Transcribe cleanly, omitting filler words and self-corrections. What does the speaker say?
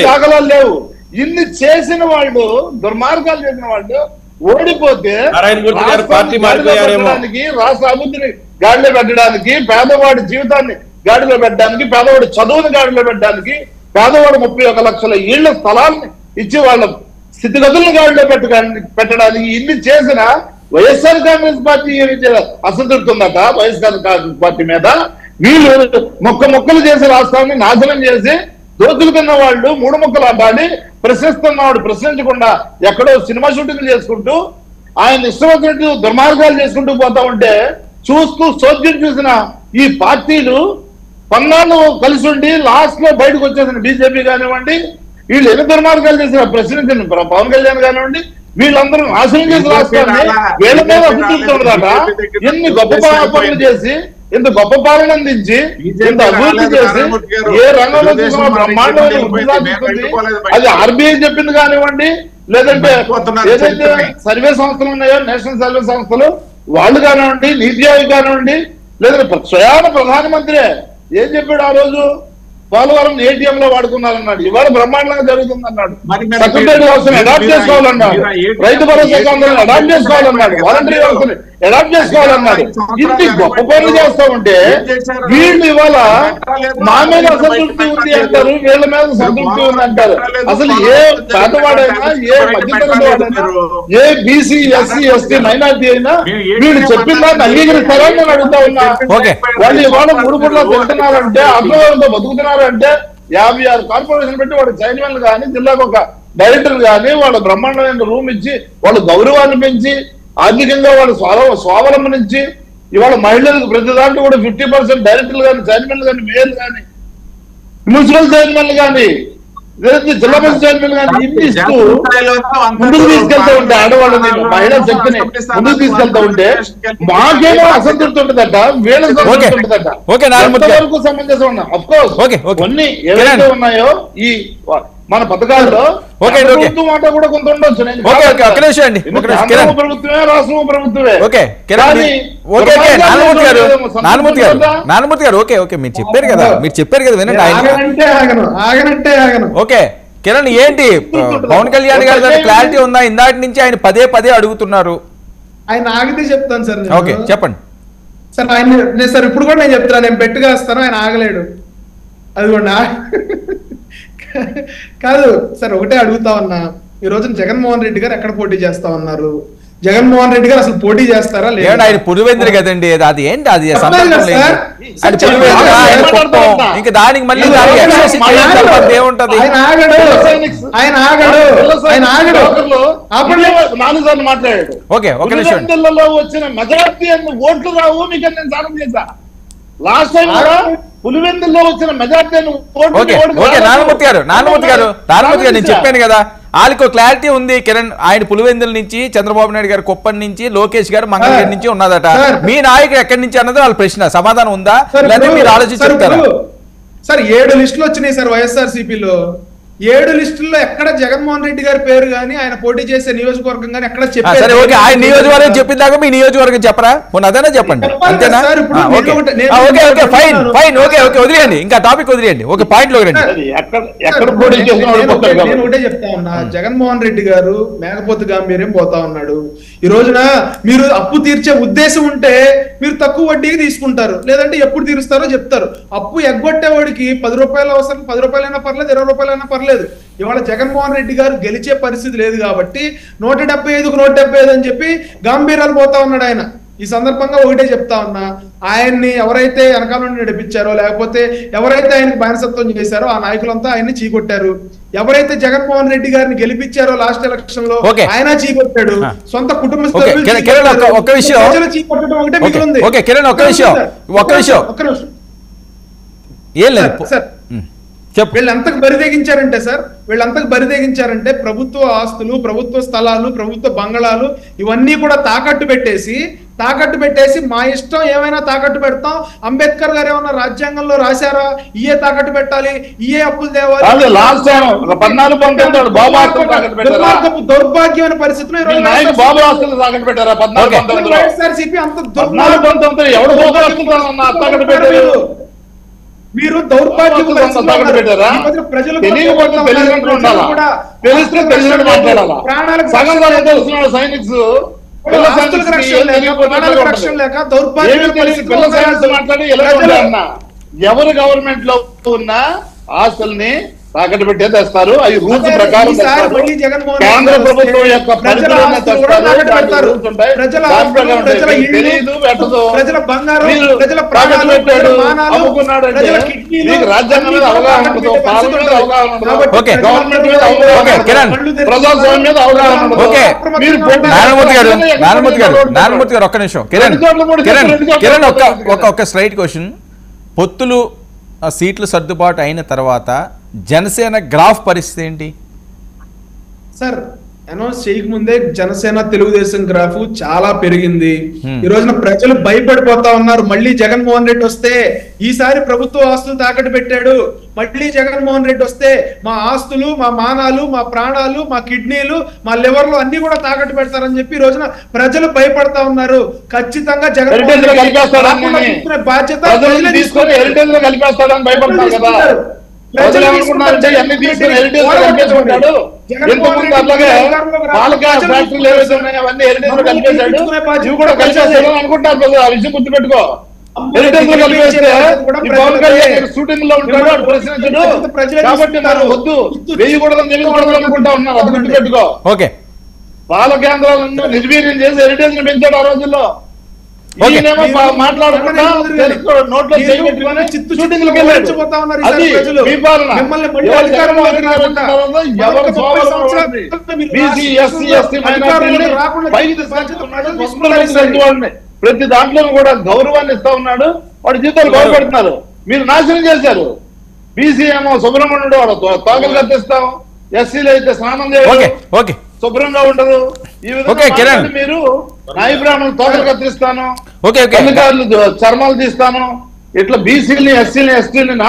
దాఖలాలు లేవు. ఇన్ని చేసిన వాళ్ళు, దుర్మార్గాలు చేసిన వాళ్ళు ఓడిపోతే రాష్ట్ర అభివృద్ధిని గాడిలో పెట్టడానికి, పేదవాడి జీవితాన్ని గాడిలో పెట్టడానికి, పేదవాడి చదువుని గాడిలో పెట్టడానికి, పేదవాడు 31 లక్షల ఇళ్ల స్థలాన్ని ఇచ్చి వాళ్ళ స్థితిగతులను గాడిలో పెట్టడానికి ఇన్ని చేసిన వైఎస్ఆర్ కాంగ్రెస్ పార్టీ అసంతృప్తి ఉందట వైఎస్ఆర్ కాంగ్రెస్ పార్టీ మీద. వీళ్ళు మొక్కలు చేసి రాష్ట్రాన్ని నాశనం చేసి దోచుకున్న వాళ్ళు 3 ముక్కలు అడ్డాలి. ప్రశ్నిస్తున్నవాడు ప్రశ్నించకుండా ఎక్కడో సినిమా షూటింగ్ చేసుకుంటూ ఆయన ఇష్టం వచ్చినట్టు దుర్మార్గాలు చేసుకుంటూ పోతా ఉంటే చూస్తూ చోద్యం చూసిన ఈ పార్టీలు పన్నాళ్ళు కలిసి ఉండి లాస్ట్ లో బయటకు వచ్చేసిన బీజేపీ కానివ్వండి, వీళ్ళు ఎన్ని దుర్మార్గాలు చేసిన ప్రశ్నించిన పవన్ కళ్యాణ్ కానివ్వండి, వీళ్ళందరూ నాశనం చేసి రాష్ట్రాన్ని వీళ్ళ మీద అభివృద్ధిదట. ఎన్ని గొప్ప పనులు చేసి, ఇంత గొప్ప పాలన అందించి, ఇంత అభివృద్ధి చేసి, ఏ రంగంలో చూసినా బ్రహ్మాండమైన అది ఆర్బీఐ చెప్పింది కానివ్వండి, లేదంటే ఏదైతే సర్వే సంస్థలు ఉన్నాయో నేషనల్ సర్వే సంస్థలు వాళ్ళు కానివ్వండి, నీతి ఆయోగ్ కానివ్వండి, లేదంటే స్వయాన ప్రధానమంత్రి ఏం చెప్పాడు ఆ రోజు? పోలవరం ఏటీఎం లో వాడుకున్నారన్నాడు. ఇవాళ బ్రహ్మాండంగా జరుగుతుంది అన్నాడు. సెక్రటరీ వ్యవస్థను అడాప్ట్ చేసుకోవాలన్నాడు. రైతు భరోసా కేంద్రాలను అడాప్ట్ చేసుకోవాలన్నాడు. వాలంటరీ వ్యవస్థను అడాప్ట్ చేసుకోవాలన్నాడు. ఇన్ని గొప్ప పనులు చేస్తా ఉంటే వీళ్ళు ఇవాళ మా మీద అసంతృప్తి ఉంది అంటారు, వీళ్ళ మీద సంతృప్తి ఉంది అంటారు. అసలు ఏ పేదవాడైనా, ఏ మధ్యతరగతి వాడైనా, ఏ బీసీ ఎస్సీ ఎస్టీ మైనార్టీ అయినా వీళ్ళు చెప్పిన దాన్ని అంగీకరిస్తారా నేను అడుగుతా ఉన్నా. వాళ్ళు ఇవాళ 3 పూట్ల తింటున్నారంటే, ఆత్మగౌరవంతో బతుకుతున్నారంటే 56 కార్పొరేషన్ పెట్టి వాడు చైర్మన్ కానీ, జిల్లాకు ఒక డైరెక్టర్ కానీ వాళ్ళ బ్రహ్మాండమైన రూమ్ ఇచ్చి, వాళ్ళ గౌరవాన్ని పెంచి, ఆర్థికంగా వాళ్ళు స్వావలంబనించి, ఇవాళ మహిళలకు ప్రతి దాంట్లో కూడా 50% డైరెక్టర్లు కానీ, చైర్మన్లు కానీ, మేయర్లు కానీ, మున్సిపల్ చైర్మన్లు కానీ, జిల్లా పరిషత్ చైర్మన్ కానీ ఇన్ని ఇస్తూ ముందుకు తీసుకెళ్తా ఉంటే, ఆడవాళ్ళని మహిళా శక్తిని ముందుకు తీసుకెళ్తా ఉంటే మాకేమో అసంతృప్తి ఉంటుందట, వీళ్ళకి సంతృప్తి ఉంటుందట. ఎంతవరకు సమంజసం ఉన్నా అఫ్ కోర్స్ కొన్ని ఏవైతే ఉన్నాయో ఈ మన పథకాల్లో మాట కూడా కొంత ఉండొచ్చు. ప్రభుత్వమే రాష్ట్ర ప్రభుత్వమే. నారాయణమూర్తి గారు ఓకే మీరు చెప్పారు కదా, వినండి. ఓకే కిరణ్, ఏంటి పవన్ కళ్యాణ్ గారి క్లారిటీ ఉందా? ఇందాటి నుంచి ఆయన పదే అడుగుతున్నారు. ఆయన ఆగితే చెప్తాను సార్. ఓకే చెప్పండి సార్. ఆయన సార్ ఇప్పుడు కూడా నేను చెప్తాను, నేను పెట్టుగా వస్తాను, ఆయన ఆగలేడు. అది కూడా కాదు సార్, ఒకటే అడుగుతా ఉన్నా. ఈ రోజున జగన్మోహన్ రెడ్డి గారు ఎక్కడ పోటీ చేస్తా ఉన్నారు? జగన్మోహన్ రెడ్డి గారు అసలు పోటీ చేస్తారా లేదా? ఆయన పులివెందులు కదండి, అది ఏంటి? అది ఇంకా దానికి మళ్ళీ ఏముంటది? మాట్లాడాడు. ఓకే ఒక నిమిషం. వచ్చిన మెజార్టీ ఓట్లు రావు మీకు నేను సాధన చేశా. లాస్ట్ టైం కూడా పులివెందుల్లో వచ్చిన మెజార్టీ నారాయణమూర్తి గారు నేను చెప్పాను కదా, వాళ్ళకి క్లారిటీ ఉంది. కిరణ్, ఆయన పులివెందుల నుంచి, చంద్రబాబు నాయుడు గారు కుప్పం నుంచి, లోకేష్ గారు మంగళగిరి నుంచి ఉన్నదట. మీ నాయకుడు ఎక్కడి నుంచి అన్నది వాళ్ళ ప్రశ్న. సమాధానం ఉందా లేదా మీరు ఆలోచించారు? సార్ 7 లిస్టులు వచ్చినాయి సార్ వైఎస్ఆర్సీపీలో. 7 లిస్టుల్లో ఎక్కడ జగన్మోహన్ రెడ్డి గారి పేరు గానీ, ఆయన పోటీ చేసే నియోజకవర్గం గానీ ఎక్కడ చెప్పారు? ఆయన నియోజకవర్గం చెప్పిన దాకా మీ నియోజకవర్గం చెప్పరా? అదైనా చెప్పండి, అంతేనా? ఫైన్ వదిలేయండి, ఇంకా టాపిక్ వదిలేయండి. ఒక పాయింట్ లో రండి. నేను ఒకటే చెప్తా ఉన్నా, జగన్మోహన్ రెడ్డి గారు మేకపోతు గాంభీర్యం పోతా ఉన్నాడు. ఈ రోజున మీరు అప్పు తీర్చే ఉద్దేశం ఉంటే మీరు తక్కువ వడ్డీకి తీసుకుంటారు, లేదంటే ఎప్పుడు తీరుస్తారో చెప్తారు. అప్పు ఎగ్గొట్టేవాడికి 10 రూపాయలు అవసరం, 10 రూపాయలైనా పర్లేదు, 20 రూపాయలైనా పర్లేదు. ఇవాళ జగన్మోహన్ రెడ్డి గారు గెలిచే పరిస్థితి లేదు కాబట్టి 175కు 175 అని చెప్పి గాంభీర్యాలు పోతా ఉన్నాడు ఆయన. ఈ సందర్భంగా ఒకటే చెప్తా ఉన్నా, ఆయన్ని ఎవరైతే వెనకాల నుండి నడిపించారో, లేకపోతే ఎవరైతే ఆయనకు బానిసత్వం చేశారో ఆ నాయకులంతా ఆయన్ని చీకొట్టారు. ఎవరైతే జగన్మోహన్ రెడ్డి గారిని గెలిపించారో లాస్ట్ ఎలక్షన్ లో ఆయన చీకొట్టాడు. సొంత కుటుంబ సభ్యులు చీకొట్టడం ఒకటే మిగిలింది. వీళ్ళంతకు బరిదెగించారంటే ప్రభుత్వ ఆస్తులు, ప్రభుత్వ స్థలాలు, ప్రభుత్వ బంగళాలు ఇవన్నీ కూడా తాకట్టు పెట్టేసి మా ఇష్టం ఏమైనా తాకట్టు పెడతాం. అంబేద్కర్ గారు ఏమన్నా రాజ్యాంగంలో రాశారా ఇయే తాకట్టు పెట్టాలి, ఇయే అప్పులు తేవాలి, దౌర్భాగ్యమైన పరిస్థితులు వైఎస్ఆర్సీపీ అంత మీరు దౌర్భాగ్యపు పరిస్థితుల్లో ఉన్నారు. పెట్టారా? ఈ మధ్య ప్రజలు తెలియకపోతే తెలిసినట్టు ఉండాలా? తెలిస్తే తెలిసినట్టు మాట్లాడాలా? ప్రాణాలకు సగం సగం తెలిసిన సైనిక్స్ పిల్ల ఆస్తులకు రక్షణ లేక, ప్రాణాలకు రక్షణ లేక దౌర్భాగ్య పరిస్థితుల్లో పిల్ల సైన్స్ మాట్లాడి ఎలా అన్న ఎవరు గవర్నమెంట్ లో ఉన్నా ఆస్తుల్ని తాకట్టు పెట్టే తెస్తారు. అవి రూల్స్ ప్రకారం తెస్తారు. కేంద్ర ప్రభుత్వం యొక్క పరిధిలోనే తెస్తారు. తెలియదు పెట్టదు. అమ్ముకున్నాడు అంటే మీకు రాజ్యాంగం మీద అవగాహన ఉండదు, పాలన మీద అవగాహన ఉండదు, గవర్నమెంట్ మీద అవగాహన ఉండదు, ప్రజాస్వామ్యం మీద అవగాహన ఉండదు. మీరు నారాయణమూర్తి గారు ఒక్క నిమిషం. కిరణ్ ఒక స్ట్రైట్ క్వశ్చన్. పొత్తులు సీట్లు సర్దుబాటు అయిన తర్వాత జనసేన గ్రాఫ్ పరిస్థితి ఏంటి సార్? అనౌన్స్ చేయక ముందే జనసేన తెలుగుదేశం గ్రాఫ్ చాలా పెరిగింది. ఈ రోజున ప్రజలు భయపడిపోతా ఉన్నారు. మళ్ళీ జగన్మోహన్ రెడ్డి వస్తే ఈసారి ప్రభుత్వ ఆస్తులు తాకట్టు పెట్టాడు, మళ్ళీ జగన్మోహన్ రెడ్డి వస్తే మా ఆస్తులు, మా మానాలు, మా ప్రాణాలు, మా కిడ్నీలు, మా లివర్లు అన్ని కూడా తాకట్టు పెడతారని చెప్పి ఈ రోజున ప్రజలు భయపడతా ఉన్నారు. ఖచ్చితంగా జగన్మోహన్ రెడ్డి బాధ్యత ప్రజలు అనుకున్నారంటే అన్ని తీసుకుని హెరిటేజ్ కలిపేసుకుంటాడు. ఎంతమంది అలాగే పాలక ఫ్యాక్టరీలు ఏవైతే ఉన్నాయో అవన్నీ హెరిటేజ్ లో కలిపేశాడు. ఇవి కూడా కలిపేస్తాడు అనుకుంటారు. ఆ విషయం గుర్తుపెట్టుకో. హెరిటేజ్ లో కలిపేస్తే ఈ పవన్ కళ్యాణ్ షూటింగ్ లో ఉంటాడు, అటు ప్రశ్నించడు. కాబట్టి మనం వద్దు, వేయకూడదని తెలియకూడదు అనుకుంటా ఉన్నారు. అది గుర్తుపెట్టుకో. ఓకే, పాల కేంద్రాలను నిర్వీర్యం చేసి హెరిటేజ్ ని పెంచాడు ఆ రోజుల్లో. మాట్లాడకుండా నోట్లో చేయబెట్టుకొని షూటింగ్లకు వెళ్ళాడు. అది మీ పాలన. ప్రతి దాంట్లో కూడా గౌరవాన్ని ఇస్తా ఉన్నాడు. వాడి జీతాలు బాగుపడుతున్నారు. మీరు నాశనం చేశారు. బీసీ ఏమో సుబ్రహ్మణ్యుడు వాడు తోకలు కత్తిస్తాం, ఎస్సీలు అయితే స్నానం చేయడం శుభ్రంగా ఉండదు. ఈ విధంగా మీరు నాయ బ్రాహ్మణులు తోకలు కత్తిస్తాను, చర్మాలు తీస్తాను, ఇట్లా బీసీలని ఎస్సీలని ఎస్టీని